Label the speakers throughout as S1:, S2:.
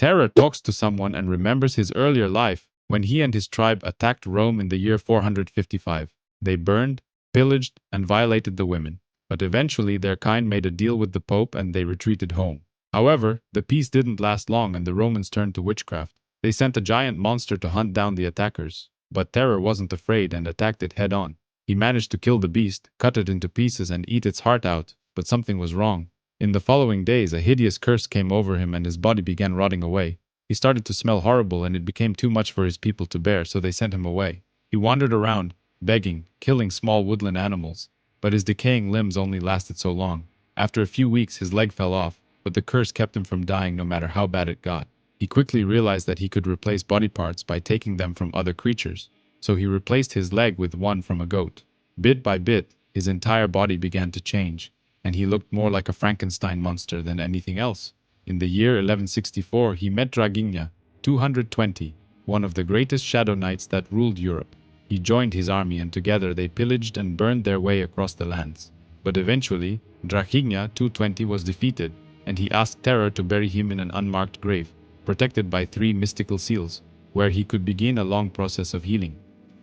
S1: Terra talks to someone and remembers his earlier life, when he and his tribe attacked Rome in the year 455. They burned, pillaged, and violated the women. But eventually their kind made a deal with the Pope and they retreated home. However, the peace didn't last long and the Romans turned to witchcraft. They sent a giant monster to hunt down the attackers. But Terra wasn't afraid and attacked it head-on. He managed to kill the beast, cut it into pieces and eat its heart out, but something was wrong. In the following days a hideous curse came over him and his body began rotting away. He started to smell horrible and it became too much for his people to bear, so they sent him away. He wandered around, begging, killing small woodland animals. But his decaying limbs only lasted so long. After a few weeks his leg fell off, but the curse kept him from dying no matter how bad it got. He quickly realized that he could replace body parts by taking them from other creatures. So he replaced his leg with one from a goat. Bit by bit, his entire body began to change, and he looked more like a Frankenstein monster than anything else. In the year 1164 he met Draginja, 220, one of the greatest shadow knights that ruled Europe. He joined his army and together they pillaged and burned their way across the lands. But eventually, Draginja 220 was defeated, and he asked Terra to bury him in an unmarked grave, protected by 3 mystical seals, where he could begin a long process of healing.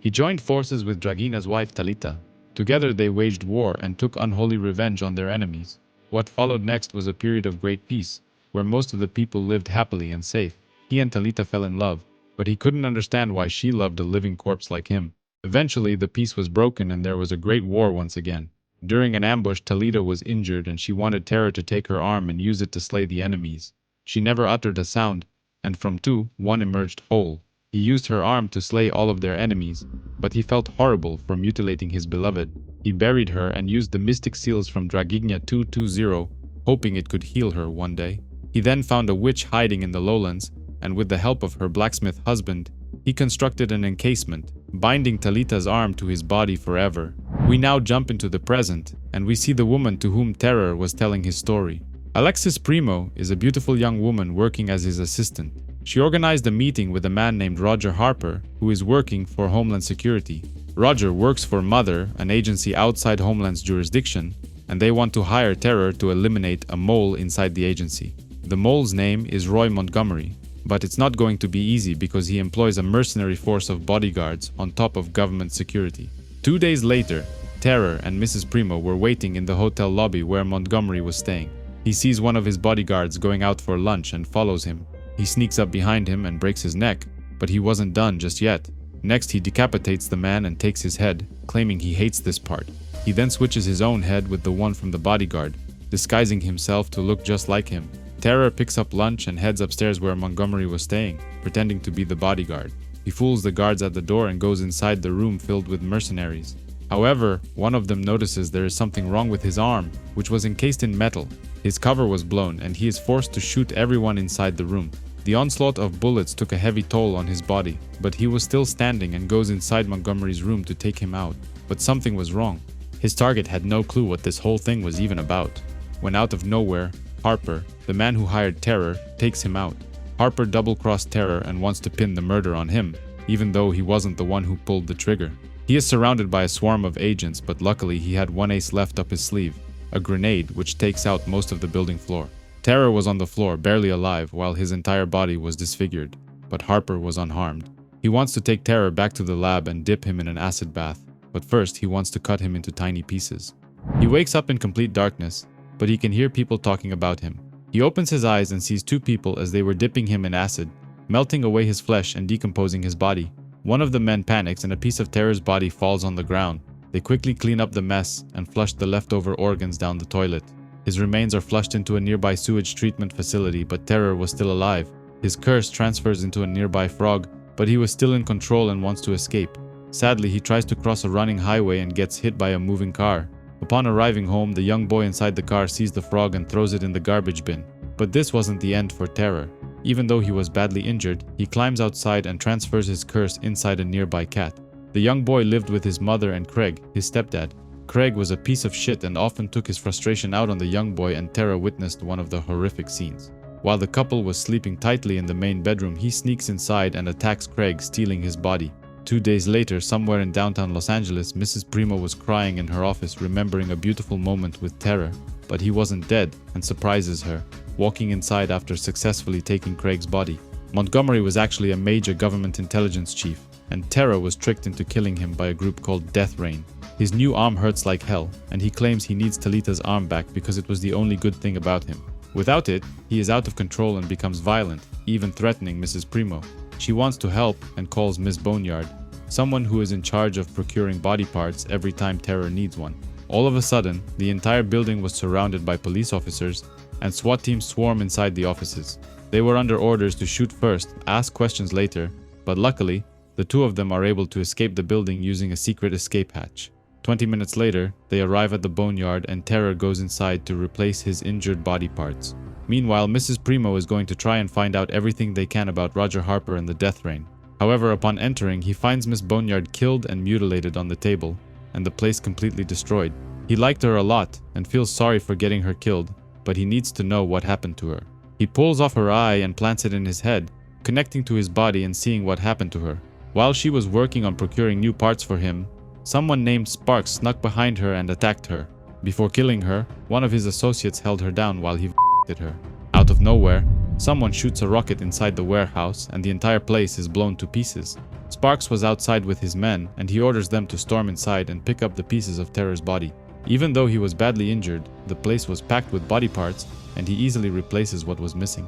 S1: He joined forces with Draginja's wife Talita. Together they waged war and took unholy revenge on their enemies. What followed next was a period of great peace, where most of the people lived happily and safe. He and Talita fell in love, but he couldn't understand why she loved a living corpse like him. Eventually the peace was broken and there was a great war once again. During an ambush Talita was injured and she wanted Terra to take her arm and use it to slay the enemies. She never uttered a sound, and from one emerged whole. He used her arm to slay all of their enemies, but he felt horrible for mutilating his beloved. He buried her and used the mystic seals from Draginja 220, hoping it could heal her one day. He then found a witch hiding in the lowlands, and with the help of her blacksmith husband, he constructed an encasement, binding Talita's arm to his body forever. We now jump into the present, and we see the woman to whom Terror was telling his story. Alexis Primo is a beautiful young woman working as his assistant. She organized a meeting with a man named Roger Harper, who is working for Homeland Security. Roger works for Mother, an agency outside Homeland's jurisdiction, and they want to hire Terror to eliminate a mole inside the agency. The mole's name is Roy Montgomery, but it's not going to be easy because he employs a mercenary force of bodyguards on top of government security. 2 days later, Terror and Mrs. Primo were waiting in the hotel lobby where Montgomery was staying. He sees one of his bodyguards going out for lunch and follows him. He sneaks up behind him and breaks his neck, but he wasn't done just yet. Next, he decapitates the man and takes his head, claiming he hates this part. He then switches his own head with the one from the bodyguard, disguising himself to look just like him. Terror picks up lunch and heads upstairs where Montgomery was staying, pretending to be the bodyguard. He fools the guards at the door and goes inside the room filled with mercenaries. However, one of them notices there is something wrong with his arm, which was encased in metal. His cover was blown and he is forced to shoot everyone inside the room. The onslaught of bullets took a heavy toll on his body, but he was still standing and goes inside Montgomery's room to take him out. But something was wrong. His target had no clue what this whole thing was even about. When out of nowhere, Harper, the man who hired Terror, takes him out. Harper double-crossed Terror and wants to pin the murder on him, even though he wasn't the one who pulled the trigger. He is surrounded by a swarm of agents, but luckily he had one ace left up his sleeve, a grenade which takes out most of the building floor. Terror was on the floor, barely alive, while his entire body was disfigured, but Harper was unharmed. He wants to take Terror back to the lab and dip him in an acid bath, but first he wants to cut him into tiny pieces. He wakes up in complete darkness, but he can hear people talking about him. He opens his eyes and sees 2 people as they were dipping him in acid, melting away his flesh and decomposing his body. One of the men panics and a piece of Terror's body falls on the ground. They quickly clean up the mess and flush the leftover organs down the toilet. His remains are flushed into a nearby sewage treatment facility, but Terror was still alive. His curse transfers into a nearby frog, but he was still in control and wants to escape. Sadly, he tries to cross a running highway and gets hit by a moving car. Upon arriving home, the young boy inside the car sees the frog and throws it in the garbage bin. But this wasn't the end for Terror. Even though he was badly injured, he climbs outside and transfers his curse inside a nearby cat. The young boy lived with his mother and Craig, his stepdad. Craig was a piece of shit and often took his frustration out on the young boy, and Terra witnessed one of the horrific scenes. While the couple was sleeping tightly in the main bedroom, he sneaks inside and attacks Craig, stealing his body. 2 days later, somewhere in downtown Los Angeles, Mrs. Primo was crying in her office, remembering a beautiful moment with Terror. But he wasn't dead and surprises her, walking inside after successfully taking Craig's body. Montgomery was actually a major government intelligence chief, and Terror was tricked into killing him by a group called Death Rain. His new arm hurts like hell, and he claims he needs Talita's arm back because it was the only good thing about him. Without it, he is out of control and becomes violent, even threatening Mrs. Primo. She wants to help and calls Miss Boneyard, someone who is in charge of procuring body parts every time Terror needs one. All of a sudden, the entire building was surrounded by police officers, and SWAT teams swarm inside the offices. They were under orders to shoot first, ask questions later, but luckily, the two of them are able to escape the building using a secret escape hatch. 20 minutes later, they arrive at the boneyard and Terror goes inside to replace his injured body parts. Meanwhile, Mrs. Primo is going to try and find out everything they can about Roger Harper and the Death Rain. However, upon entering, he finds Miss Boneyard killed and mutilated on the table, and the place completely destroyed. He liked her a lot and feels sorry for getting her killed, but he needs to know what happened to her. He pulls off her eye and plants it in his head, connecting to his body and seeing what happened to her. While she was working on procuring new parts for him, someone named Sparks snuck behind her and attacked her. Before killing her, one of his associates held her down while he at her. Out of nowhere, someone shoots a rocket inside the warehouse and the entire place is blown to pieces. Sparks was outside with his men and he orders them to storm inside and pick up the pieces of Terror's body. Even though he was badly injured, the place was packed with body parts and he easily replaces what was missing.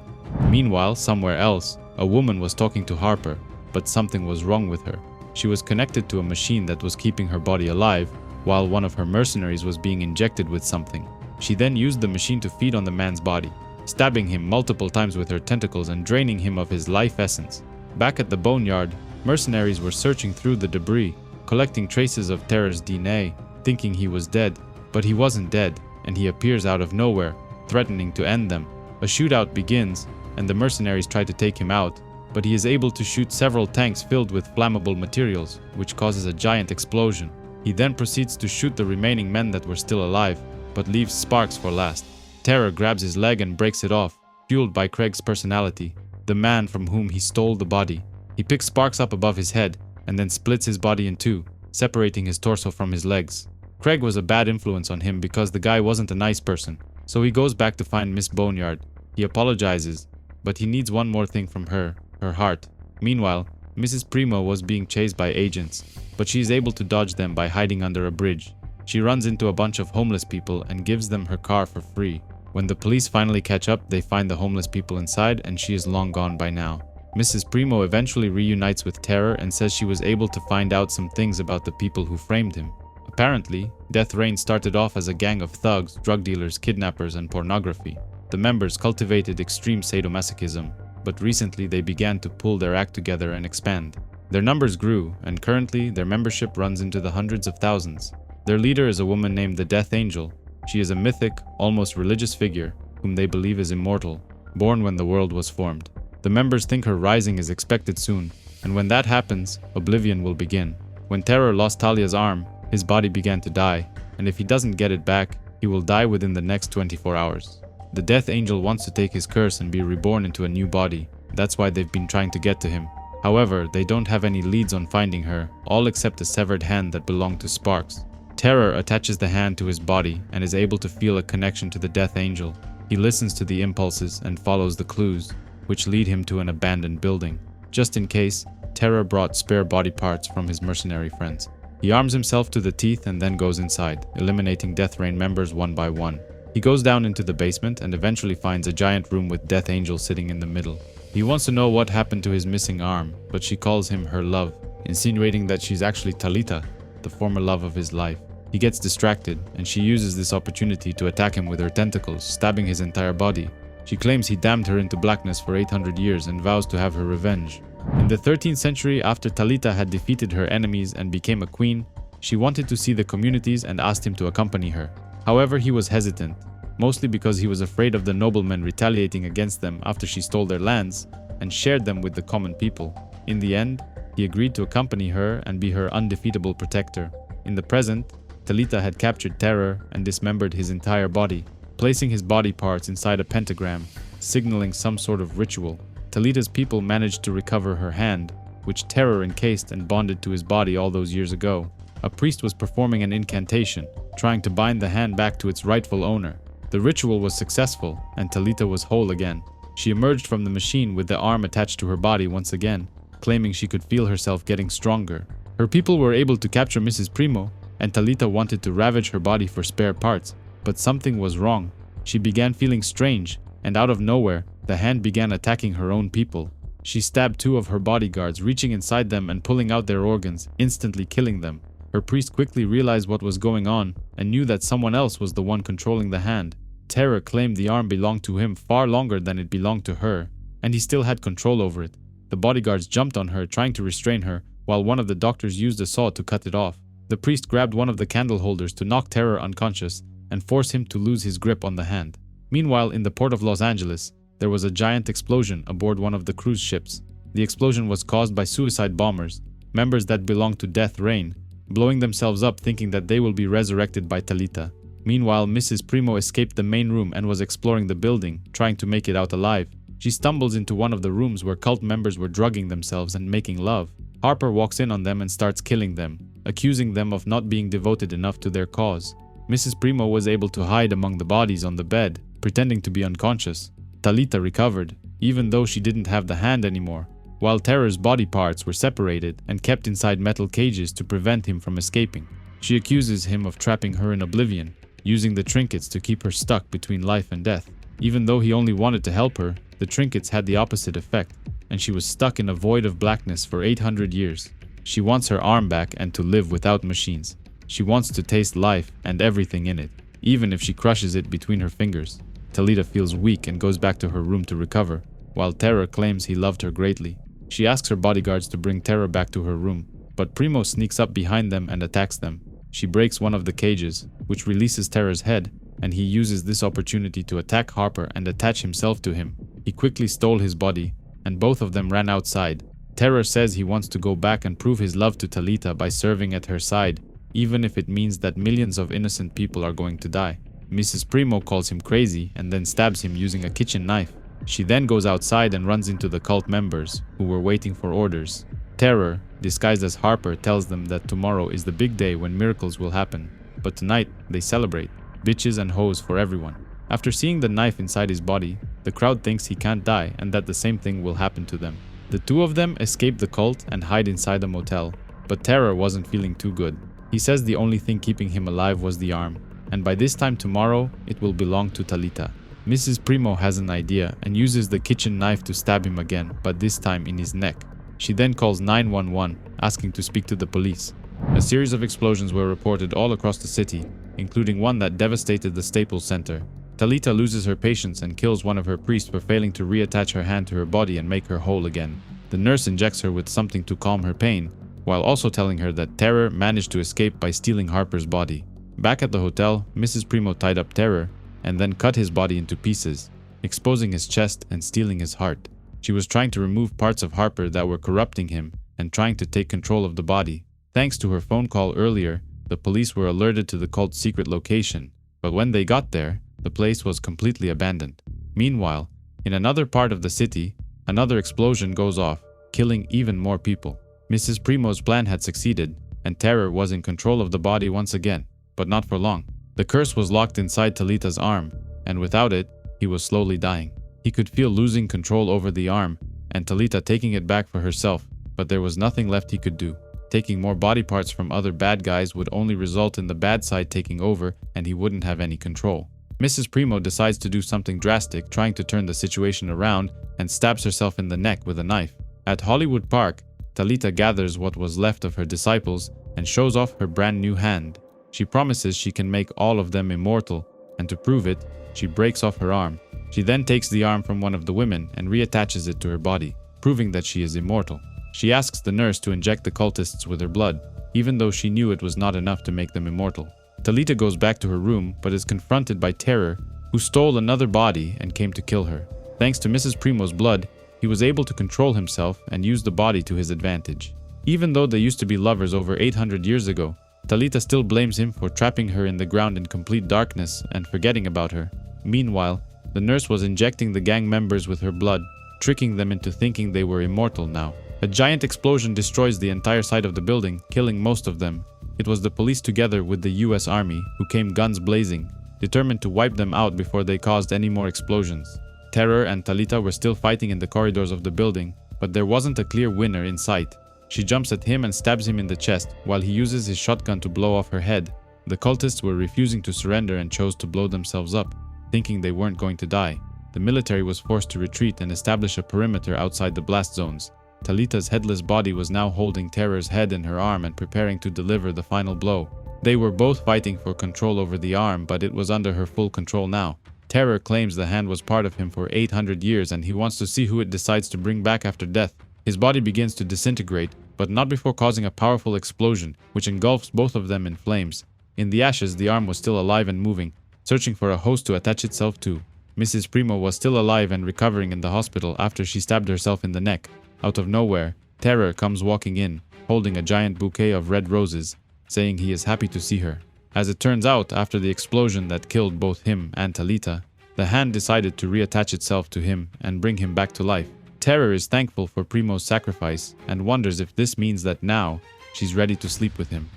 S1: Meanwhile, somewhere else, a woman was talking to Harper, but something was wrong with her. She was connected to a machine that was keeping her body alive, while one of her mercenaries was being injected with something. She then used the machine to feed on the man's body, stabbing him multiple times with her tentacles and draining him of his life essence. Back at the boneyard, mercenaries were searching through the debris, collecting traces of Terror's DNA, thinking he was dead, but he wasn't dead, and he appears out of nowhere, threatening to end them. A shootout begins, and the mercenaries try to take him out, but he is able to shoot several tanks filled with flammable materials, which causes a giant explosion. He then proceeds to shoot the remaining men that were still alive, but leaves Sparks for last. Terror grabs his leg and breaks it off, fueled by Craig's personality, the man from whom he stole the body. He picks Sparks up above his head, and then splits his body in two, separating his torso from his legs. Craig was a bad influence on him because the guy wasn't a nice person, so he goes back to find Miss Boneyard. He apologizes, but he needs one more thing from her heart. Meanwhile, Mrs. Primo was being chased by agents, but she is able to dodge them by hiding under a bridge. She runs into a bunch of homeless people and gives them her car for free. When the police finally catch up, they find the homeless people inside and she is long gone by now. Mrs. Primo eventually reunites with Terror and says she was able to find out some things about the people who framed him. Apparently, Death Rain started off as a gang of thugs, drug dealers, kidnappers, and pornography. The members cultivated extreme sadomasochism, but recently they began to pull their act together and expand. Their numbers grew, and currently their membership runs into the hundreds of thousands. Their leader is a woman named the Death Angel. She is a mythic, almost religious figure, whom they believe is immortal, born when the world was formed. The members think her rising is expected soon, and when that happens, oblivion will begin. When Terror lost Talia's arm, his body began to die, and if he doesn't get it back, he will die within the next 24 hours. The Death Angel wants to take his curse and be reborn into a new body. That's why they've been trying to get to him. However, they don't have any leads on finding her, all except a severed hand that belonged to Sparks. Terror attaches the hand to his body and is able to feel a connection to the Death Angel. He listens to the impulses and follows the clues, which lead him to an abandoned building. Just in case, Terror brought spare body parts from his mercenary friends. He arms himself to the teeth and then goes inside, eliminating Death Rain members one by one. He goes down into the basement and eventually finds a giant room with Death Angel sitting in the middle. He wants to know what happened to his missing arm, but she calls him her love, insinuating that she's actually Talita, the former love of his life. He gets distracted, and she uses this opportunity to attack him with her tentacles, stabbing his entire body. She claims he damned her into blackness for 800 years and vows to have her revenge. In the 13th century, after Talita had defeated her enemies and became a queen, she wanted to see the communities and asked him to accompany her. However, he was hesitant, mostly because he was afraid of the noblemen retaliating against them after she stole their lands and shared them with the common people. In the end, he agreed to accompany her and be her undefeatable protector. In the present, Talita had captured Terror and dismembered his entire body, placing his body parts inside a pentagram, signaling some sort of ritual. Talita's people managed to recover her hand, which Terror encased and bonded to his body all those years ago. A priest was performing an incantation, trying to bind the hand back to its rightful owner. The ritual was successful, and Talita was whole again. She emerged from the machine with the arm attached to her body once again, claiming she could feel herself getting stronger. Her people were able to capture Mrs. Primo, and Talita wanted to ravage her body for spare parts, but something was wrong. She began feeling strange, and out of nowhere, the hand began attacking her own people. She stabbed 2 of her bodyguards, reaching inside them and pulling out their organs, instantly killing them. Her priest quickly realized what was going on and knew that someone else was the one controlling the hand. Terror claimed the arm belonged to him far longer than it belonged to her, and he still had control over it. The bodyguards jumped on her, trying to restrain her, while one of the doctors used a saw to cut it off. The priest grabbed one of the candle holders to knock Terror unconscious and force him to lose his grip on the hand. Meanwhile, in the port of Los Angeles, there was a giant explosion aboard one of the cruise ships. The explosion was caused by suicide bombers, members that belonged to Death Reign, blowing themselves up thinking that they will be resurrected by Talita. Meanwhile, Mrs. Primo escaped the main room and was exploring the building, trying to make it out alive. She stumbles into one of the rooms where cult members were drugging themselves and making love. Harper walks in on them and starts killing them, accusing them of not being devoted enough to their cause. Mrs. Primo was able to hide among the bodies on the bed, pretending to be unconscious. Talita recovered, even though she didn't have the hand anymore, while Terror's body parts were separated and kept inside metal cages to prevent him from escaping. She accuses him of trapping her in oblivion, using the trinkets to keep her stuck between life and death. Even though he only wanted to help her, the trinkets had the opposite effect, and she was stuck in a void of blackness for 800 years. She wants her arm back and to live without machines. She wants to taste life and everything in it, even if she crushes it between her fingers. Talita feels weak and goes back to her room to recover, while Terror claims he loved her greatly. She asks her bodyguards to bring Terror back to her room, but Primo sneaks up behind them and attacks them. She breaks one of the cages, which releases Terror's head, and he uses this opportunity to attack Harper and attach himself to him. He quickly stole his body, and both of them ran outside. Terror says he wants to go back and prove his love to Talita by serving at her side, even if it means that millions of innocent people are going to die. Mrs. Primo calls him crazy and then stabs him using a kitchen knife. She then goes outside and runs into the cult members, who were waiting for orders. Terror, disguised as Harper, tells them that tomorrow is the big day when miracles will happen, but tonight they celebrate, bitches and hoes for everyone. After seeing the knife inside his body, the crowd thinks he can't die and that the same thing will happen to them. The 2 of them escape the cult and hide inside the motel, but Terror wasn't feeling too good. He says the only thing keeping him alive was the arm, and by this time tomorrow, it will belong to Talita. Mrs. Primo has an idea and uses the kitchen knife to stab him again, but this time in his neck. She then calls 911, asking to speak to the police. A series of explosions were reported all across the city, including one that devastated the Staples Center. Talita loses her patience and kills one of her priests for failing to reattach her hand to her body and make her whole again. The nurse injects her with something to calm her pain, while also telling her that Terror managed to escape by stealing Harper's body. Back at the hotel, Mrs. Primo tied up Terror and then cut his body into pieces, exposing his chest and stealing his heart. She was trying to remove parts of Harper that were corrupting him and trying to take control of the body. Thanks to her phone call earlier, the police were alerted to the cult's secret location, but when they got there, the place was completely abandoned. Meanwhile, in another part of the city, another explosion goes off, killing even more people. Mrs. Primo's plan had succeeded, and Terror was in control of the body once again, but not for long. The curse was locked inside Talita's arm, and without it, he was slowly dying. He could feel losing control over the arm, and Talita taking it back for herself, but there was nothing left he could do. Taking more body parts from other bad guys would only result in the bad side taking over, and he wouldn't have any control. Mrs. Primo decides to do something drastic, trying to turn the situation around, and stabs herself in the neck with a knife. At Hollywood Park, Talita gathers what was left of her disciples and shows off her brand new hand. She promises she can make all of them immortal, and to prove it, she breaks off her arm. She then takes the arm from one of the women and reattaches it to her body, proving that she is immortal. She asks the nurse to inject the cultists with her blood, even though she knew it was not enough to make them immortal. Talita goes back to her room, but is confronted by Terror, who stole another body and came to kill her. Thanks to Mrs. Primo's blood, he was able to control himself and use the body to his advantage. Even though they used to be lovers over 800 years ago, Talita still blames him for trapping her in the ground in complete darkness and forgetting about her. Meanwhile, the nurse was injecting the gang members with her blood, tricking them into thinking they were immortal now. A giant explosion destroys the entire side of the building, killing most of them. It was the police together with the US Army who came guns blazing, determined to wipe them out before they caused any more explosions. Terror and Talita were still fighting in the corridors of the building, but there wasn't a clear winner in sight. She jumps at him and stabs him in the chest, while he uses his shotgun to blow off her head. The cultists were refusing to surrender and chose to blow themselves up, thinking they weren't going to die. The military was forced to retreat and establish a perimeter outside the blast zones. Talita's headless body was now holding Terror's head in her arm and preparing to deliver the final blow. They were both fighting for control over the arm, but it was under her full control now. Terror claims the hand was part of him for 800 years and he wants to see who it decides to bring back after death. His body begins to disintegrate, but not before causing a powerful explosion, which engulfs both of them in flames. In the ashes, the arm was still alive and moving, searching for a host to attach itself to. Mrs. Primo was still alive and recovering in the hospital after she stabbed herself in the neck. Out of nowhere, Terror comes walking in, holding a giant bouquet of red roses, saying he is happy to see her. As it turns out, after the explosion that killed both him and Talita, the hand decided to reattach itself to him and bring him back to life. Terror is thankful for Primo's sacrifice and wonders if this means that now she's ready to sleep with him.